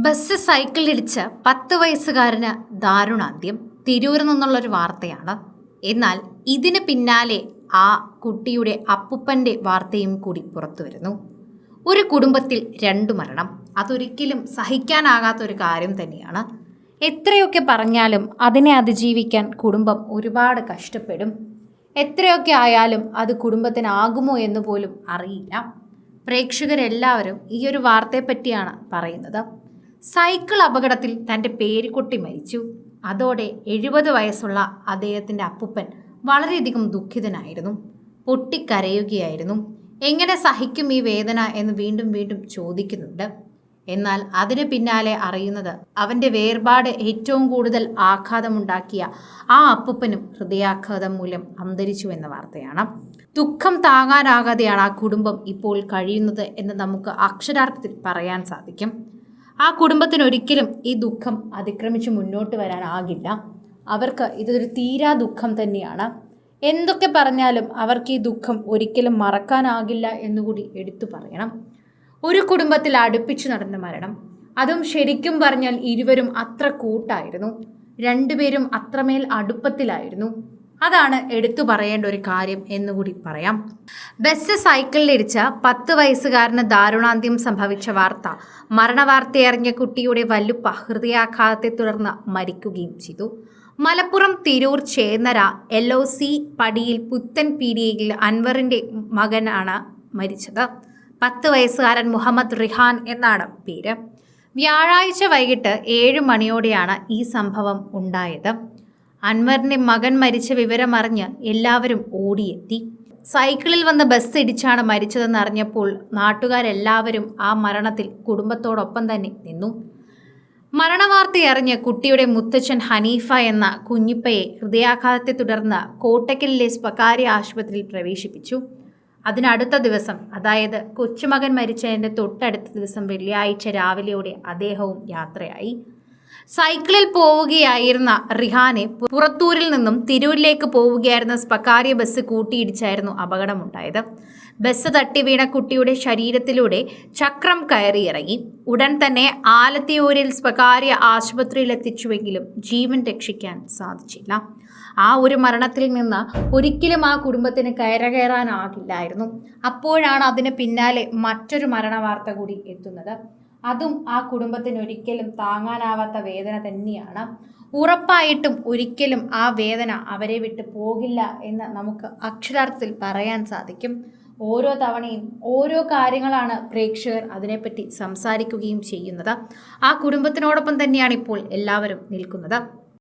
Bus സൈക്കിളിലിടിച്ച് 10 വയസ്സുകാരന് ദാരുണാന്ത്യം. തിരൂരിൽ നിന്നുള്ളൊരു വാർത്തയാണ്. എന്നാൽ ഇതിന് പിന്നാലെ ആ കുട്ടിയുടെ അപ്പുപ്പൻ്റെ വാർത്തയും കൂടി പുറത്തു വരുന്നു. ഒരു കുടുംബത്തിൽ 2 മരണം. അതൊരിക്കലും സഹിക്കാനാകാത്തൊരു കാര്യം തന്നെയാണ്. എത്രയൊക്കെ പറഞ്ഞാലും അതിനെ അതിജീവിക്കാൻ കുടുംബം ഒരുപാട് കഷ്ടപ്പെടും. എത്രയൊക്കെ ആയാലും അത് കുടുംബത്തിനാകുമോ എന്ന് പോലും അറിയില്ല. പ്രേക്ഷകരെല്ലാവരും ഈ ഒരു വാർത്തയെപ്പറ്റിയാണ് പറയുന്നത്. സൈക്കിൾ അപകടത്തിൽ തൻ്റെ പേരിക്കുട്ടി മരിച്ചു. അതോടെ 70 വയസ്സുള്ള അദ്ദേഹത്തിൻ്റെ അപ്പുപ്പൻ വളരെയധികം ദുഃഖിതനായിരുന്നു. പൊട്ടിക്കരയുകയായിരുന്നു. എങ്ങനെ സഹിക്കും ഈ വേദന എന്ന് വീണ്ടും വീണ്ടും ചോദിക്കുന്നുണ്ട്. എന്നാൽ അതിന് പിന്നാലെ അറിയുന്നത് അവൻ്റെ വേർപാട് ഏറ്റവും കൂടുതൽ ആഘാതമുണ്ടാക്കിയ ആ അപ്പുപ്പനും ഹൃദയാഘാതം മൂലം അന്തരിച്ചു എന്ന വാർത്തയാണ്. ദുഃഖം താങ്ങാനാകാതെയാണ് ആ കുടുംബം ഇപ്പോൾ കഴിയുന്നത് എന്ന് നമുക്ക് അക്ഷരാർത്ഥത്തിൽ പറയാൻ സാധിക്കും. ആ കുടുംബത്തിന് ഒരിക്കലും ഈ ദുഃഖം അതിക്രമിച്ച് മുന്നോട്ട് വരാനാകില്ല. അവർക്ക് ഇതൊരു തീരാ ദുഃഖം തന്നെയാണ്. എന്തൊക്കെ പറഞ്ഞാലും അവർക്ക് ഈ ദുഃഖം ഒരിക്കലും മറക്കാനാകില്ല എന്നുകൂടി എടുത്തു പറയണം. ഒരു കുടുംബത്തിൽ അടുപ്പിച്ചു നടന്ന മരണം, അതും ശരിക്കും പറഞ്ഞാൽ ഇരുവരും അത്ര കൂട്ടായിരുന്നു. രണ്ടുപേരും അത്രമേൽ അടുപ്പത്തിലായിരുന്നു. അതാണ് എടുത്തു പറയേണ്ട ഒരു കാര്യം എന്നുകൂടി പറയാം. ബസ് സൈക്കിളിലിടിച്ച് 10 വയസ്സുകാരന് ദാരുണാന്ത്യം സംഭവിച്ച വാർത്ത, മരണവാർത്തയറിഞ്ഞ കുട്ടിയുടെ വല്ലുപ്പ ഹൃദയാഘാതത്തെ തുടർന്ന് മരിക്കുകയും ചെയ്തു. മലപ്പുറം തിരൂർ ചേന്നര LOC പടിയിൽ പുത്തൻ പീടികയിൽ അൻവറിൻ്റെ മകനാണ് മരിച്ചത്. 10 വയസ്സുകാരൻ മുഹമ്മദ് റിഹാൻ എന്നാണ് പേര്. വ്യാഴാഴ്ച വൈകിട്ട് 7 മണിയോടെയാണ് ഈ സംഭവം ഉണ്ടായത്. അൻവറിൻ്റെ മകൻ മരിച്ച വിവരമറിഞ്ഞ് എല്ലാവരും ഓടിയെത്തി. സൈക്കിളിൽ വന്ന് ബസ് ഇടിച്ചാണ് മരിച്ചതെന്ന് അറിഞ്ഞപ്പോൾ നാട്ടുകാരെല്ലാവരും ആ മരണത്തിൽ കുടുംബത്തോടൊപ്പം തന്നെ നിന്നു. മരണവാർത്തയറിഞ്ഞ് കുട്ടിയുടെ മുത്തച്ഛൻ ഹനീഫ എന്ന കുഞ്ഞിപ്പയെ ഹൃദയാഘാതത്തെ തുടർന്ന് കോട്ടക്കലിലെ സ്വകാര്യ ആശുപത്രിയിൽ പ്രവേശിപ്പിച്ചു. അതിനടുത്ത ദിവസം, അതായത് കൊച്ചുമകൻ മരിച്ചതിൻ്റെ തൊട്ടടുത്ത ദിവസം വെള്ളിയാഴ്ച രാവിലെയോടെ അദ്ദേഹവും യാത്രയായി. സൈക്കിളിൽ പോവുകയായിരുന്ന റിഹാനെ പുറത്തൂരിൽ നിന്നും തിരൂരിലേക്ക് പോവുകയായിരുന്ന സ്വകാര്യ ബസ് കൂട്ടിയിടിച്ചായിരുന്നു അപകടമുണ്ടായത്. ബസ് തട്ടി വീണ കുട്ടിയുടെ ശരീരത്തിലൂടെ ചക്രം കയറിയിറങ്ങി. ഉടൻ തന്നെ ആലത്തിയൂരിൽ സ്വകാര്യ ആശുപത്രിയിലെത്തിച്ചുവെങ്കിലും ജീവൻ രക്ഷിക്കാൻ സാധിച്ചില്ല. ആ ഒരു മരണത്തിൽ നിന്ന് ഒരിക്കലും ആ കുടുംബത്തിന് കയറാനാകില്ലായിരുന്നു. അപ്പോഴാണ് അതിന് പിന്നാലെ മറ്റൊരു മരണവാർത്ത കൂടി എത്തുന്നത്. അതും ആ കുടുംബത്തിന് ഒരിക്കലും താങ്ങാനാവാത്ത വേദന തന്നെയാണ്. ഉറപ്പായിട്ടും ഒരിക്കലും ആ വേദന അവരെ വിട്ട് പോകില്ല എന്ന് നമുക്ക് അക്ഷരാർത്ഥത്തിൽ പറയാൻ സാധിക്കും. ഓരോ തവണയും ഓരോ കാര്യങ്ങളാണ് പ്രേക്ഷകർ അതിനെപ്പറ്റി സംസാരിക്കുകയും ചെയ്യുന്നത്. ആ കുടുംബത്തിനോടൊപ്പം തന്നെയാണ് ഇപ്പോൾ എല്ലാവരും നിൽക്കുന്നത്.